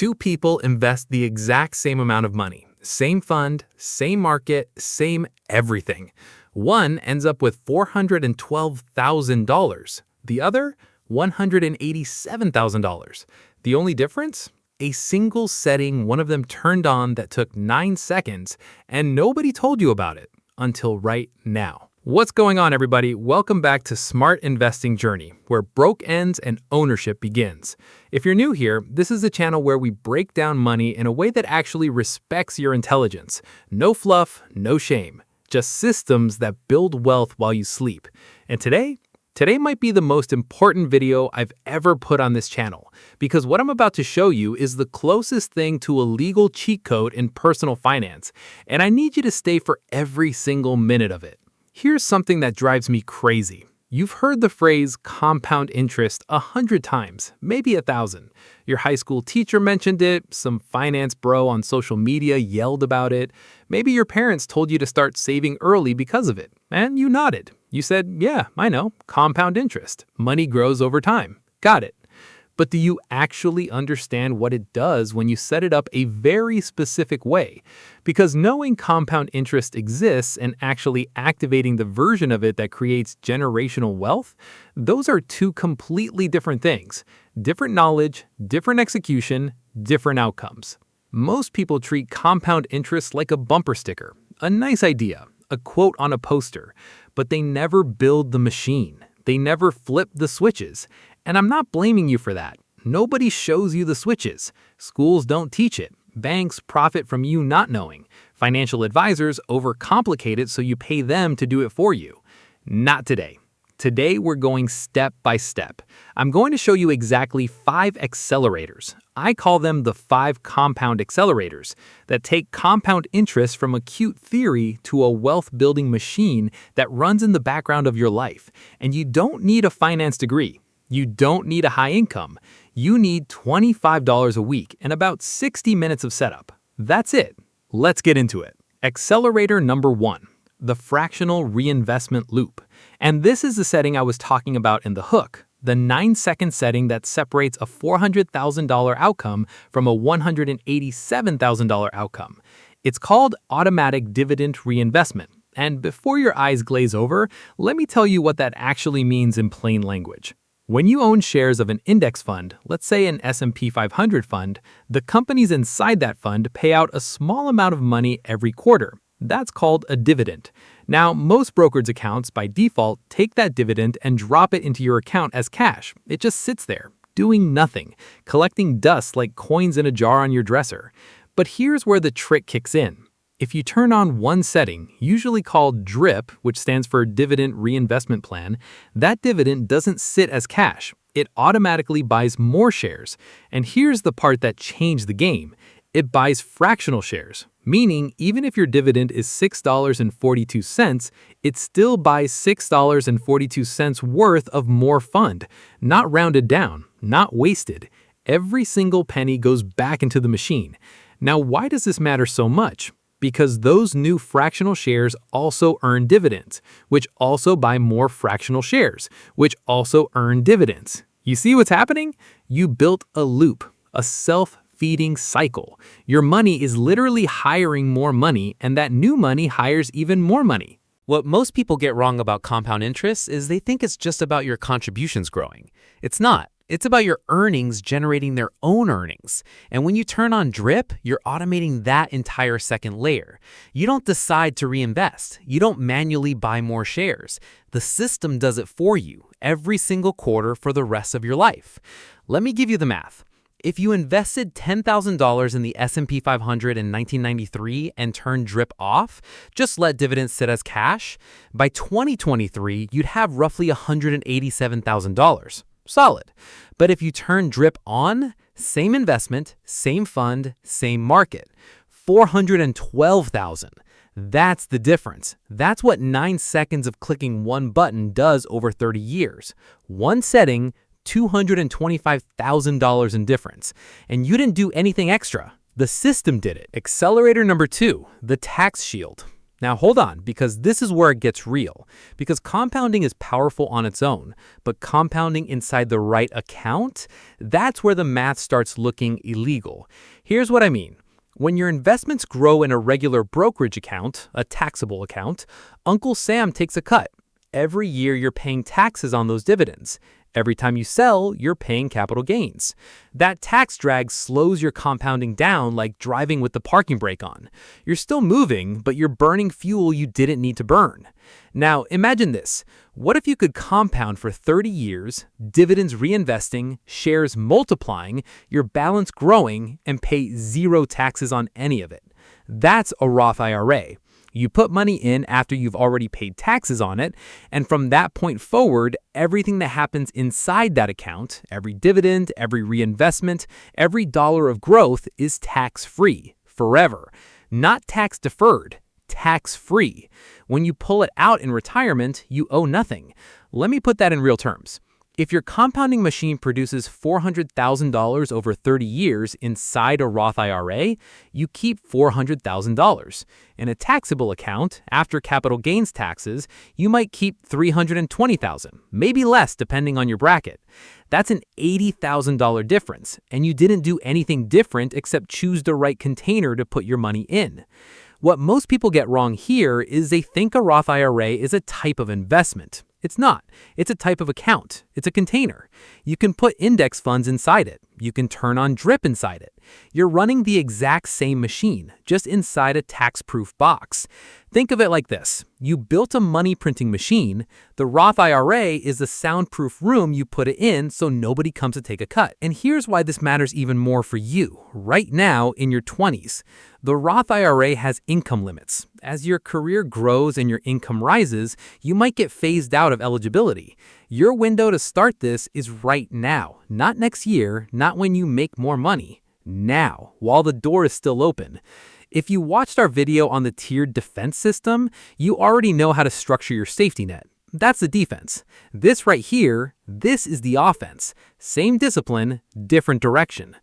Two people invest the exact same amount of money. Same fund, same market, same everything. One ends up with $412,000. The other, $187,000. The only difference? A single setting one of them turned on that took 9 seconds, and nobody told you about it until right now. What's going on, everybody? Welcome back to Smart Investing Journey, where broke ends and ownership begins. If you're new here, this is a channel where we break down money in a way that actually respects your intelligence. No fluff, no shame. Just systems that build wealth while you sleep. And today might be the most important video I've ever put on this channel, because what I'm about to show you is the closest thing to a legal cheat code in personal finance, and I need you to stay for every single minute of it. Here's something that drives me crazy. You've heard the phrase compound interest 100 times, maybe 1,000. Your high school teacher mentioned it, some finance bro on social media yelled about it, maybe your parents told you to start saving early because of it, and you nodded. You said, yeah, I know, compound interest. Money grows over time. Got it. But do you actually understand what it does when you set it up a very specific way? Because knowing compound interest exists and actually activating the version of it that creates generational wealth, those are two completely different things. Different knowledge, different execution, different outcomes. Most people treat compound interest like a bumper sticker, a nice idea, a quote on a poster, but they never build the machine. They never flip the switches. And I'm not blaming you for that. Nobody shows you the switches. Schools don't teach it. Banks profit from you not knowing. Financial advisors overcomplicate it so you pay them to do it for you. Not today. Today, we're going step by step. I'm going to show you exactly 5 accelerators. I call them the 5 compound accelerators that take compound interest from a cute theory to a wealth-building machine that runs in the background of your life. And you don't need a finance degree. You don't need a high income. You need $25 a week and about 60 minutes of setup. That's it. Let's get into it. Accelerator number 1, the fractional reinvestment loop. And this is the setting I was talking about in the hook, the 9-second setting that separates a $400,000 outcome from a $187,000 outcome. It's called automatic dividend reinvestment. And before your eyes glaze over, let me tell you what that actually means in plain language. When you own shares of an index fund, let's say an S&P 500 fund, the companies inside that fund pay out a small amount of money every quarter. That's called a dividend. Now, most brokerage accounts, by default, take that dividend and drop it into your account as cash. It just sits there, doing nothing, collecting dust like coins in a jar on your dresser. But here's where the trick kicks in. If you turn on one setting, usually called DRIP, which stands for Dividend Reinvestment Plan, that dividend doesn't sit as cash. It automatically buys more shares. And here's the part that changed the game. It buys fractional shares, meaning even if your dividend is $6.42, it still buys $6.42 worth of more fund, not rounded down, not wasted. Every single penny goes back into the machine. Now, why does this matter so much? Because those new fractional shares also earn dividends, which also buy more fractional shares, which also earn dividends. You see what's happening? You built a loop, a self-feeding cycle. Your money is literally hiring more money, and that new money hires even more money. What most people get wrong about compound interest is they think it's just about your contributions growing. It's not. It's about your earnings generating their own earnings. And when you turn on DRIP, you're automating that entire second layer. You don't decide to reinvest. You don't manually buy more shares. The system does it for you every single quarter for the rest of your life. Let me give you the math. If you invested $10,000 in the S&P 500 in 1993 and turned DRIP off, just let dividends sit as cash, by 2023, you'd have roughly $187,000. Solid. But if you turn DRIP on, same investment, same fund, same market, $412,000. That's the difference. That's what 9 seconds of clicking one button does over 30 years. One setting, $225,000 in difference. And you didn't do anything extra. The system did it. Accelerator number 2, the tax shield. Now hold on, because this is where it gets real. Because compounding is powerful on its own, but compounding inside the right account, that's where the math starts looking illegal. Here's what I mean. When your investments grow in a regular brokerage account, a taxable account, Uncle Sam takes a cut. Every year you're paying taxes on those dividends. Every time you sell, you're paying capital gains. That tax drag slows your compounding down like driving with the parking brake on. You're still moving, but you're burning fuel you didn't need to burn. Now, imagine this. What if you could compound for 30 years, dividends reinvesting, shares multiplying, your balance growing, and pay zero taxes on any of it? That's a Roth IRA. You put money in after you've already paid taxes on it, and from that point forward, everything that happens inside that account, every dividend, every reinvestment, every dollar of growth is tax-free forever. Not tax-deferred, tax-free. When you pull it out in retirement, you owe nothing. Let me put that in real terms. If your compounding machine produces $400,000 over 30 years inside a Roth IRA, you keep $400,000. In a taxable account, after capital gains taxes, you might keep $320,000, maybe less depending on your bracket. That's an $80,000 difference, and you didn't do anything different except choose the right container to put your money in. What most people get wrong here is they think a Roth IRA is a type of investment. It's not. It's a type of account. It's a container. You can put index funds inside it. You can turn on DRIP inside it. You're running the exact same machine, just inside a tax-proof box. Think of it like this. You built a money printing machine. The Roth IRA is the soundproof room you put it in so nobody comes to take a cut. And here's why this matters even more for you, right now in your 20s. The Roth IRA has income limits. As your career grows and your income rises, you might get phased out of eligibility. Your window to start this is right now, not next year, not when you make more money. Now, while the door is still open. If you watched our video on the tiered defense system, you already know how to structure your safety net. That's the defense. This right here, this is the offense. Same discipline, different direction.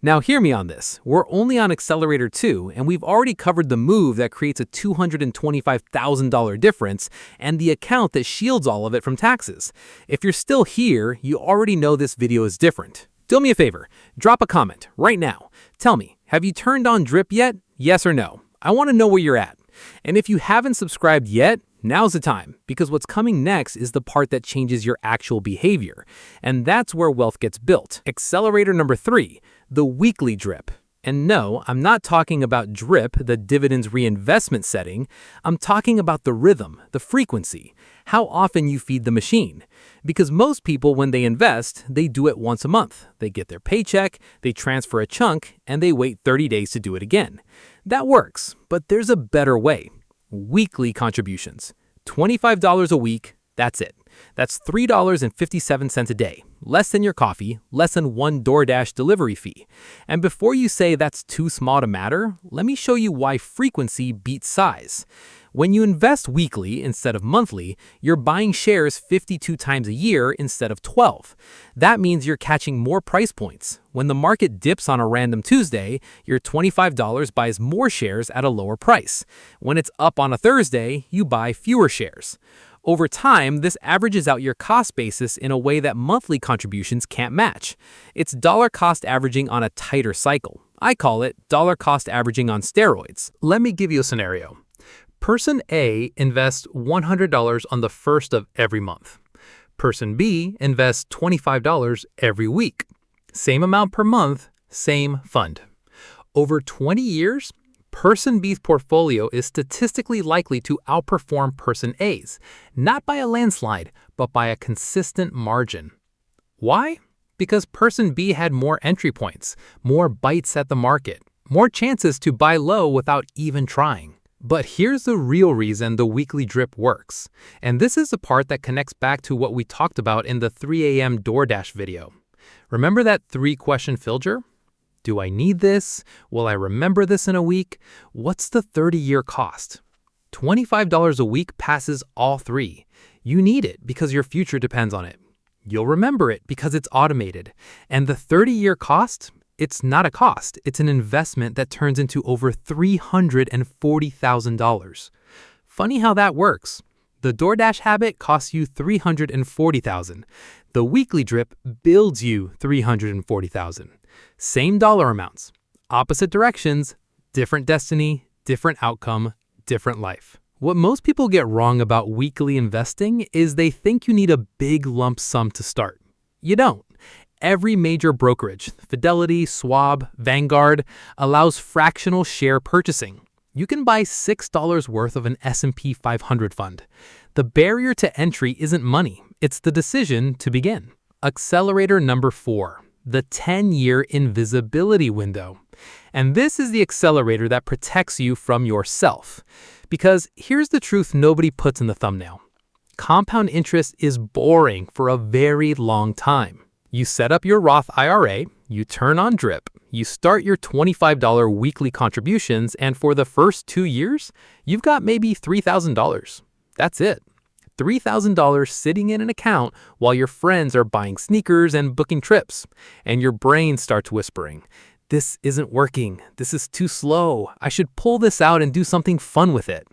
Now hear me on this. We're only on Accelerator 2, and we've already covered the move that creates a $225,000 difference and the account that shields all of it from taxes. If you're still here, you already know this video is different. Do me a favor, drop a comment right now. Tell me, have you turned on DRIP yet? Yes or no? I want to know where you're at. And if you haven't subscribed yet, now's the time, because what's coming next is the part that changes your actual behavior. And that's where wealth gets built. Accelerator number 3, the weekly DRIP. And no, I'm not talking about DRIP, the dividends reinvestment setting. I'm talking about the rhythm, the frequency, how often you feed the machine. Because most people, when they invest, they do it once a month. They get their paycheck, they transfer a chunk, and they wait 30 days to do it again. That works, but there's a better way. Weekly contributions. $25 a week, that's it. That's $3.57 a day, less than your coffee, less than one DoorDash delivery fee. And before you say that's too small to matter, let me show you why frequency beats size. When you invest weekly instead of monthly, you're buying shares 52 times a year instead of 12. That means you're catching more price points. When the market dips on a random Tuesday, your $25 buys more shares at a lower price. When it's up on a Thursday, you buy fewer shares. Over time, this averages out your cost basis in a way that monthly contributions can't match. It's dollar cost averaging on a tighter cycle. I call it dollar cost averaging on steroids. Let me give you a scenario. Person A invests $100 on the first of every month. Person B invests $25 every week. Same amount per month, same fund. Over 20 years, Person B's portfolio is statistically likely to outperform Person A's, not by a landslide, but by a consistent margin. Why? Because Person B had more entry points, more bites at the market, more chances to buy low without even trying. But here's the real reason the weekly DRIP works. And this is the part that connects back to what we talked about in the 3 a.m. DoorDash video. Remember that 3-question filter? Do I need this? Will I remember this in a week? What's the 30-year cost? $25 a week passes all 3. You need it because your future depends on it. You'll remember it because it's automated. And the 30-year cost? It's not a cost. It's an investment that turns into over $340,000. Funny how that works. The DoorDash habit costs you $340,000. The weekly drip builds you $340,000. Same dollar amounts, opposite directions, different destiny, different outcome, different life. What most people get wrong about weekly investing is they think you need a big lump sum to start. You don't. Every major brokerage, Fidelity, Schwab, Vanguard, allows fractional share purchasing. You can buy $6 worth of an S&P 500 fund. The barrier to entry isn't money, it's the decision to begin. Accelerator number 4, the 10-year invisibility window. And this is the accelerator that protects you from yourself. Because here's the truth nobody puts in the thumbnail. Compound interest is boring for a very long time. You set up your Roth IRA, you turn on DRIP, you start your $25 weekly contributions, and for the first 2 years, you've got maybe $3,000. That's it. $3,000 sitting in an account while your friends are buying sneakers and booking trips. And your brain starts whispering, "This isn't working. This is too slow. I should pull this out and do something fun with it."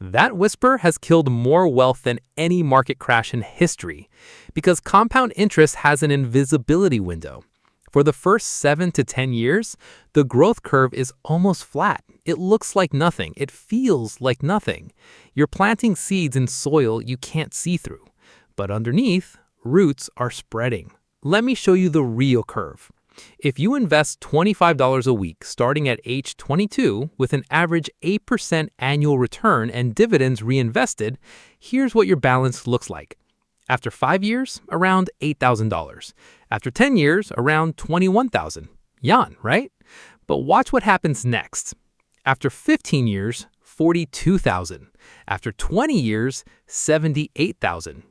That whisper has killed more wealth than any market crash in history, because compound interest has an invisibility window. For the first 7 to 10 years, the growth curve is almost flat. It looks like nothing. It feels like nothing. You're planting seeds in soil you can't see through. But underneath, roots are spreading. Let me show you the real curve. If you invest $25 a week starting at age 22 with an average 8% annual return and dividends reinvested, here's what your balance looks like. After 5 years, around $8,000. After 10 years, around $21,000. Yawn, right? But watch what happens next. After 15 years, $42,000. After 20 years, $78,000.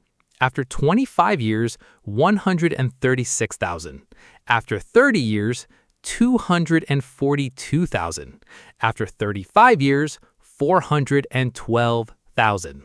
After 25 years, $136,000. After 30 years, $242,000. After 35 years, $412,000.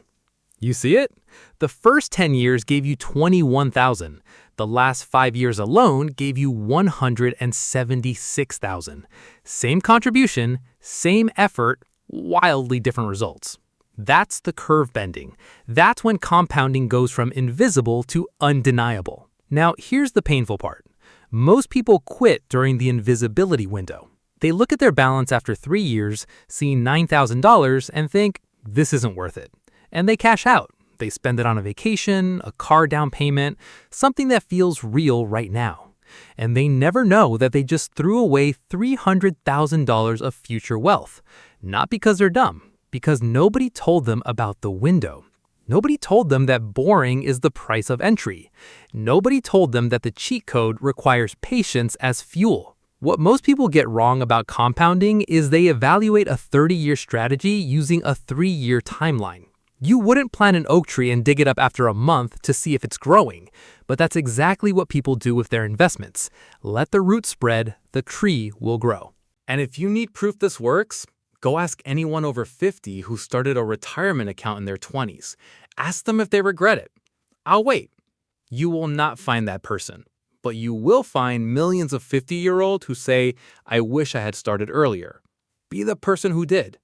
You see it? The first 10 years gave you $21,000. The last 5 years alone gave you $176,000. Same contribution, same effort, wildly different results. That's the curve bending. That's when compounding goes from invisible to undeniable. Now, here's the painful part. Most people quit during the invisibility window. They look at their balance after 3 years, see $9,000, and think, this isn't worth it. And they cash out. They spend it on a vacation, a car down payment, something that feels real right now. And they never know that they just threw away $300,000 of future wealth. Not because they're dumb, because nobody told them about the window. Nobody told them that boring is the price of entry. Nobody told them that the cheat code requires patience as fuel. What most people get wrong about compounding is they evaluate a 30-year strategy using a 3-year timeline. You wouldn't plant an oak tree and dig it up after a month to see if it's growing, but that's exactly what people do with their investments. Let the roots spread, the tree will grow. And if you need proof this works, go ask anyone over 50 who started a retirement account in their 20s. Ask them if they regret it. I'll wait. You will not find that person, but you will find millions of 50-year-olds who say, "I wish I had started earlier." Be the person who did.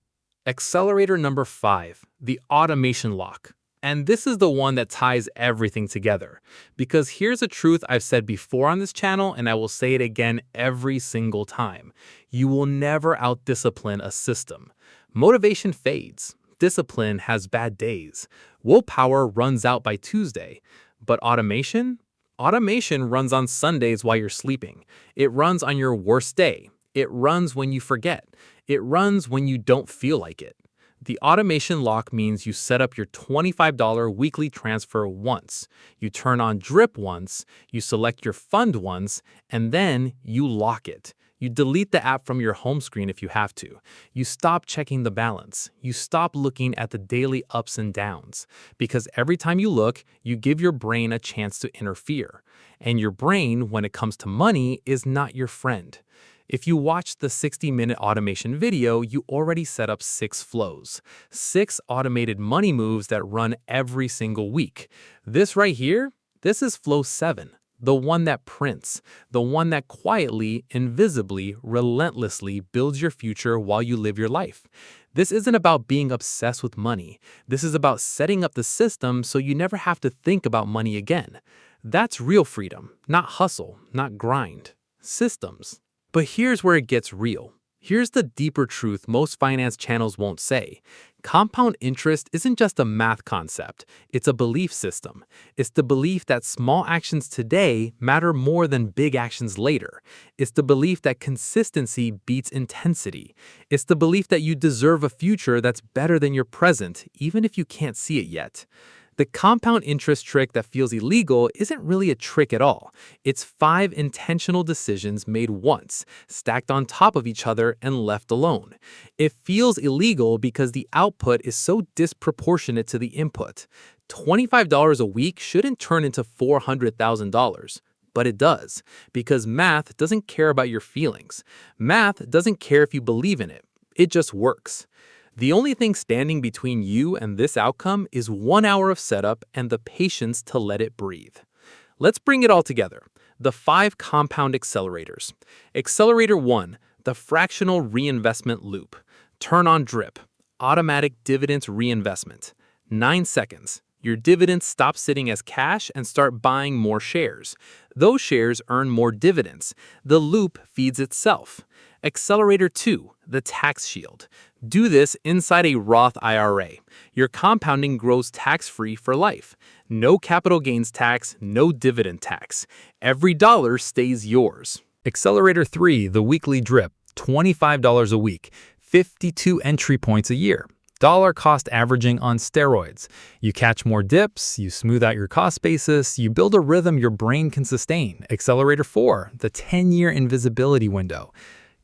Accelerator number 5, the automation lock. And this is the one that ties everything together. Because here's a truth I've said before on this channel, and I will say it again every single time. You will never out-discipline a system. Motivation fades. Discipline has bad days. Willpower runs out by Tuesday. But automation? Automation runs on Sundays while you're sleeping. It runs on your worst day. It runs when you forget. It runs when you don't feel like it. The automation lock means you set up your $25 weekly transfer once, you turn on DRIP once, you select your fund once, and then you lock it. You delete the app from your home screen if you have to. You stop checking the balance. You stop looking at the daily ups and downs. Because every time you look, you give your brain a chance to interfere. And your brain, when it comes to money, is not your friend. If you watched the 60-minute automation video, you already set up 6 flows. 6 automated money moves that run every single week. This right here, this is flow 7. the one that prints, the one that quietly, invisibly, relentlessly builds your future while you live your life. This isn't about being obsessed with money. This is about setting up the system so you never have to think about money again. That's real freedom, not hustle, not grind. Systems. But here's where it gets real. Here's the deeper truth most finance channels won't say. Compound interest isn't just a math concept, it's a belief system. It's the belief that small actions today matter more than big actions later. It's the belief that consistency beats intensity. It's the belief that you deserve a future that's better than your present, even if you can't see it yet. The compound interest trick that feels illegal isn't really a trick at all. It's 5 intentional decisions made once, stacked on top of each other and left alone. It feels illegal because the output is so disproportionate to the input. $25 a week shouldn't turn into $400,000. But it does, because math doesn't care about your feelings. Math doesn't care if you believe in it. It just works. The only thing standing between you and this outcome is 1 hour of setup and the patience to let it breathe. Let's bring it all together. The 5 compound accelerators. Accelerator 1, the fractional reinvestment loop. Turn on drip. Automatic dividends reinvestment. 9 seconds. Your dividends stop sitting as cash and start buying more shares. Those shares earn more dividends. The loop feeds itself. Accelerator 2, the tax shield. Do this inside a Roth IRA. Your compounding grows tax-free for life. No capital gains tax, no dividend tax. Every dollar stays yours. Accelerator 3, the weekly drip. $25 a week. 52 entry points a year. Dollar cost averaging on steroids. You catch more dips, you smooth out your cost basis, you build a rhythm your brain can sustain. Accelerator 4, the 10-year invisibility window.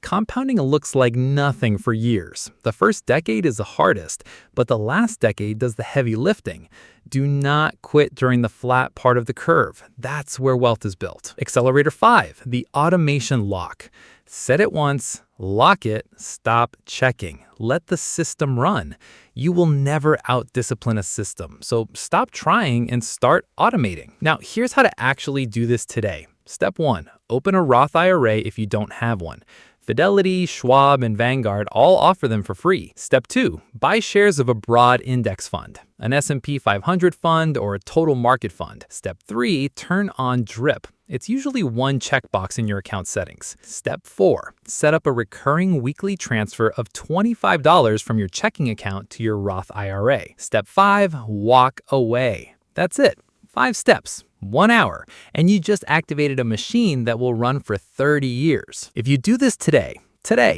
Compounding looks like nothing for years. The first decade is the hardest, but the last decade does the heavy lifting. Do not quit during the flat part of the curve. That's where wealth is built. Accelerator 5, the automation lock. Set it once, lock it, stop checking. Let the system run. You will never out-discipline a system, so stop trying and start automating. Now, here's how to actually do this today. Step 1, open a Roth IRA if you don't have one. Fidelity, Schwab, and Vanguard all offer them for free. Step 2, buy shares of a broad index fund, an S&P 500 fund or a total market fund. Step 3, turn on DRIP. It's usually one checkbox in your account settings. Step 4, set up a recurring weekly transfer of $25 from your checking account to your Roth IRA. Step 5, walk away. That's it. 5 steps. 1 hour, and you just activated a machine that will run for 30 years. If you do this today,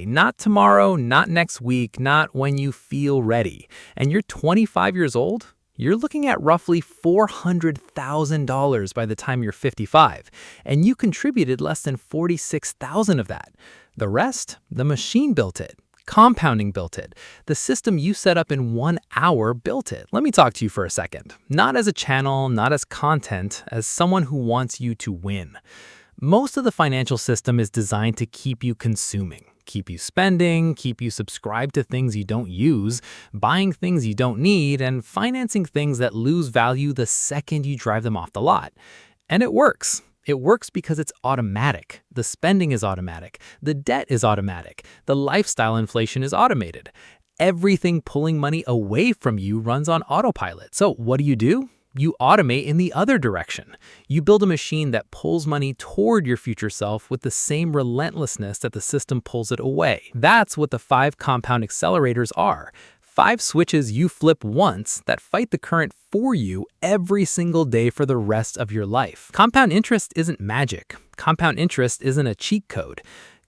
not tomorrow, not next week, not when you feel ready, and you're 25 years old, you're looking at roughly $400,000 by the time you're 55, and you contributed less than $46,000 of that. The rest, the machine built it. Compounding built it. The system you set up in 1 hour built it. Let me talk to you for a second. Not as a channel, not as content, as someone who wants you to win. Most of the financial system is designed to keep you consuming, keep you spending, keep you subscribed to things you don't use, buying things you don't need, and financing things that lose value the second you drive them off the lot. And it works. It works because it's automatic. The spending is automatic. The debt is automatic. The lifestyle inflation is automated. Everything pulling money away from you runs on autopilot. So what do? You automate in the other direction. You build a machine that pulls money toward your future self with the same relentlessness that the system pulls it away. That's what the 5 compound accelerators are. 5 switches you flip once that fight the current for you every single day for the rest of your life. Compound interest isn't magic. Compound interest isn't a cheat code.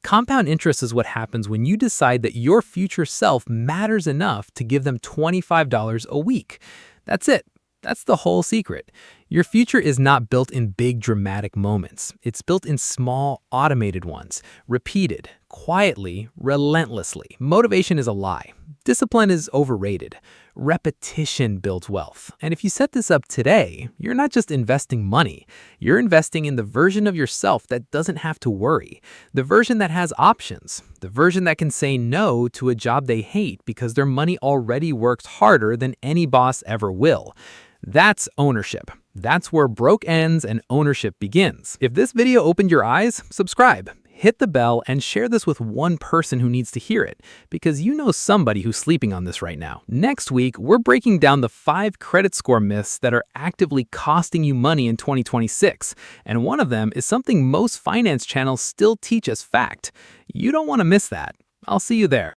Compound interest is what happens when you decide that your future self matters enough to give them $25 a week. That's it. That's the whole secret. Your future is not built in big dramatic moments. It's built in small, automated ones, repeated, quietly, relentlessly. Motivation is a lie. Discipline is overrated. Repetition builds wealth. And if you set this up today, you're not just investing money. You're investing in the version of yourself that doesn't have to worry. The version that has options. The version that can say no to a job they hate because their money already works harder than any boss ever will. That's ownership. That's where broke ends and ownership begins. If this video opened your eyes, subscribe. Hit the bell and share this with one person who needs to hear it, because you know somebody who's sleeping on this right now. Next week, we're breaking down the 5 credit score myths that are actively costing you money in 2026. And one of them is something most finance channels still teach as fact. You don't want to miss that. I'll see you there.